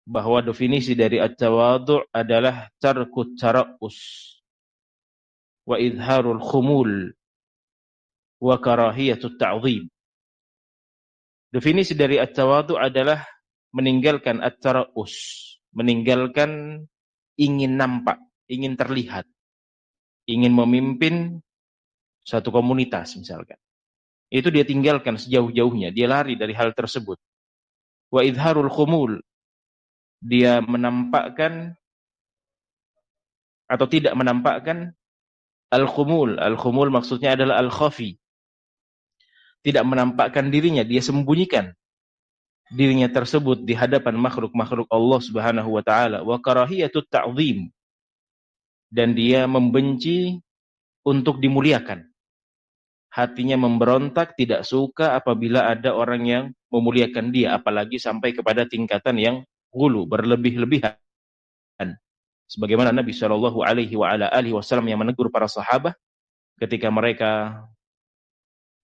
bahwa definisi dari at-tawadhu' adalah tarkut tara'us wa idharul khumul wa karahiyatut ta'zim. Definisi dari at-tawadhu' adalah meninggalkan at-tara'us, meninggalkan ingin nampak, ingin terlihat, ingin memimpin satu komunitas misalkan. Itu dia tinggalkan sejauh-jauhnya, dia lari dari hal tersebut. Wa idharul khumul, dia menampakkan atau tidak menampakkan al-khumul. Al-khumul maksudnya adalah al-khafi. Tidak menampakkan dirinya, dia sembunyikan dirinya tersebut di hadapan makhluk-makhluk Allah Subhanahu wa taala. Wa karahiyatut ta'zim, dan dia membenci untuk dimuliakan. Hatinya memberontak, tidak suka apabila ada orang yang memuliakan dia, apalagi sampai kepada tingkatan yang ghulu, berlebih-lebihan. Sebagaimana Nabi Shallallahu Alaihi Wasallam yang menegur para sahabat ketika mereka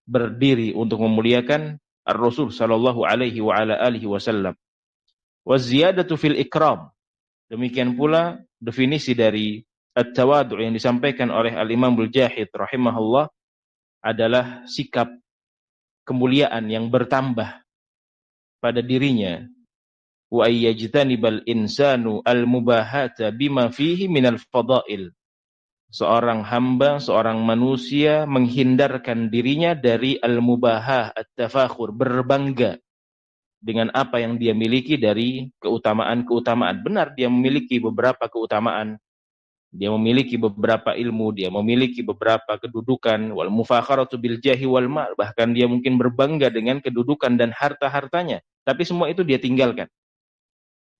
berdiri untuk memuliakan Ar-Rasul Shallallahu Alaihi Wasallam. Wa ziyadatu fil ikram. Demikian pula definisi dari at-tawadhu' yang disampaikan oleh Al-Imam Al-Jahid rahimahullah adalah sikap kemuliaan yang bertambah pada dirinya. Wa ayyajtanibal insanu al-mubahata bima fihi minal fadail. Seorang hamba, seorang manusia menghindarkan dirinya dari al-mubahah, at-tafakhur, berbangga dengan apa yang dia miliki dari keutamaan-keutamaan. Benar, dia memiliki beberapa keutamaan, dia memiliki beberapa ilmu, dia memiliki beberapa kedudukan, wal mufakharatu bil jahi wal mal, bahkan dia mungkin berbangga dengan kedudukan dan harta-hartanya, tapi semua itu dia tinggalkan.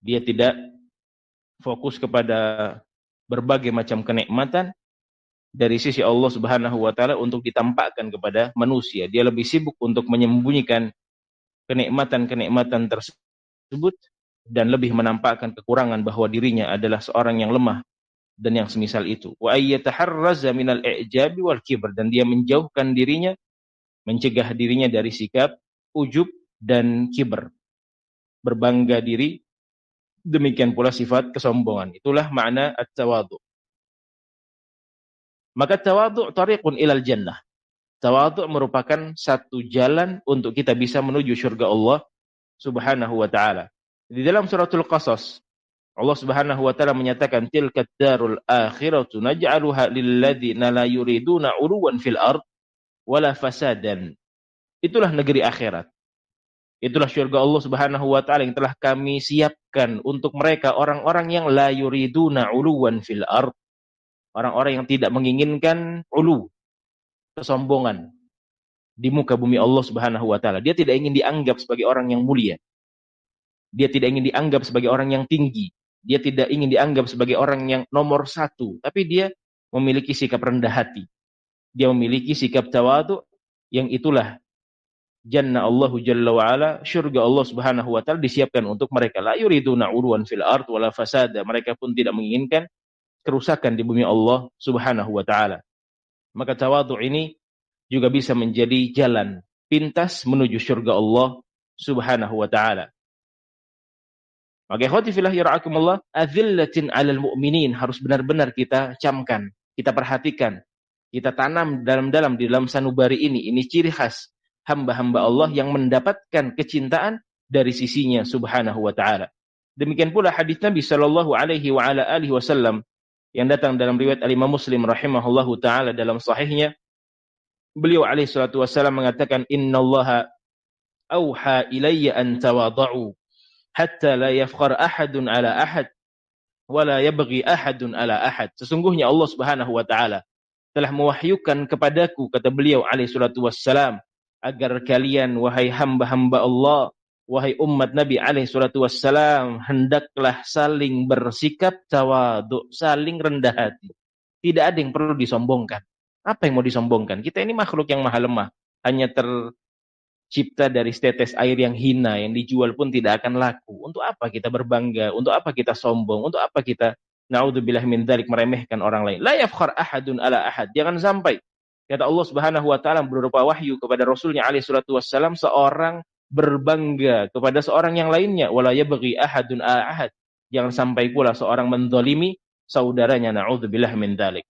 Dia tidak fokus kepada berbagai macam kenikmatan dari sisi Allah Subhanahu wa taala untuk ditampakkan kepada manusia. Dia lebih sibuk untuk menyembunyikan kenikmatan-kenikmatan tersebut dan lebih menampakkan kekurangan bahwa dirinya adalah seorang yang lemah dan yang semisal itu. Wa ayyataharraza minal i'jabi wal kibr, dan dia menjauhkan dirinya, mencegah dirinya dari sikap ujub dan kibr, berbangga diri. Demikian pula sifat kesombongan. Itulah makna at-tawadhu'. Maka tawadhu' tariqun ilal jannah. Tawadhu' merupakan satu jalan untuk kita bisa menuju surga Allah Subhanahu wa taala. Di dalam suratul Qasas, Allah Subhanahu wa taala menyatakan tilkad darul akhiratu naj'aluha lil ladzina la yuriduna 'uluwan fil ard wala fasadan. Itulah negeri akhirat. Itulah surga Allah Subhanahu wa taala yang telah kami siapkan untuk mereka orang-orang yang la yuriduna 'uluwan fil ard. Orang-orang yang tidak menginginkan ulu, kesombongan di muka bumi Allah Subhanahu wa taala. Dia tidak ingin dianggap sebagai orang yang mulia. Dia tidak ingin dianggap sebagai orang yang tinggi. Dia tidak ingin dianggap sebagai orang yang nomor satu, tapi dia memiliki sikap rendah hati. Dia memiliki sikap tawadhu, yang itulah Jannah Allahu Jalla wa Ala, syurga Allah Subhanahu wa taala disiapkan untuk mereka. La yuriduna 'uluwan fil ard wala fasada. Mereka pun tidak menginginkan kerusakan di bumi Allah Subhanahu wa taala. Maka tawadhu ini juga bisa menjadi jalan pintas menuju syurga Allah Subhanahu wa taala. Maka ikhwati fillah yara'akumullah, azillatin 'alal mu'minin harus benar-benar kita camkan, kita perhatikan, kita tanam dalam-dalam di dalam sanubari ini. Ini ciri khas hamba-hamba Allah yang mendapatkan kecintaan dari sisinya Subhanahu wa taala. Demikian pula hadis Nabi sallallahu alaihi wa ala alihi wasallam yang datang dalam riwayat Al-Imam Muslim rahimahullahu taala dalam sahihnya. Beliau alaihi salatu wasallam mengatakan, innallaha auha ilayya an tawadhu hatta la yafkhar ahadun ala ahad wa la yabghi ahadun ala ahad. Sesungguhnya Allah Subhanahu wa taala telah mewahyukan kepadaku, kata beliau alaihi salatu wassalam, agar kalian wahai hamba-hamba Allah, wahai umat Nabi alaihi salatu wassalam, hendaklah saling bersikap tawadhu, saling rendah hati. Tidak ada yang perlu disombongkan. Apa yang mau disombongkan? Kita ini makhluk yang maha lemah, hanya tercipta dari setetes air yang hina, yang dijual pun tidak akan laku. Untuk apa kita berbangga? Untuk apa kita sombong? Untuk apa kita na'udzubillah min dzalik meremehkan orang lain? La yafkhar ahadun ala ahad. Jangan sampai, kata Allah Subhanahu wa taala berupa wahyu kepada Rasulnya alaihi salatu wassalam, seorang berbangga kepada seorang yang lainnya, wala yabghi ahadun ahad. Jangan sampai pula seorang mendolimi saudaranya, na'udzubillah min dzalik.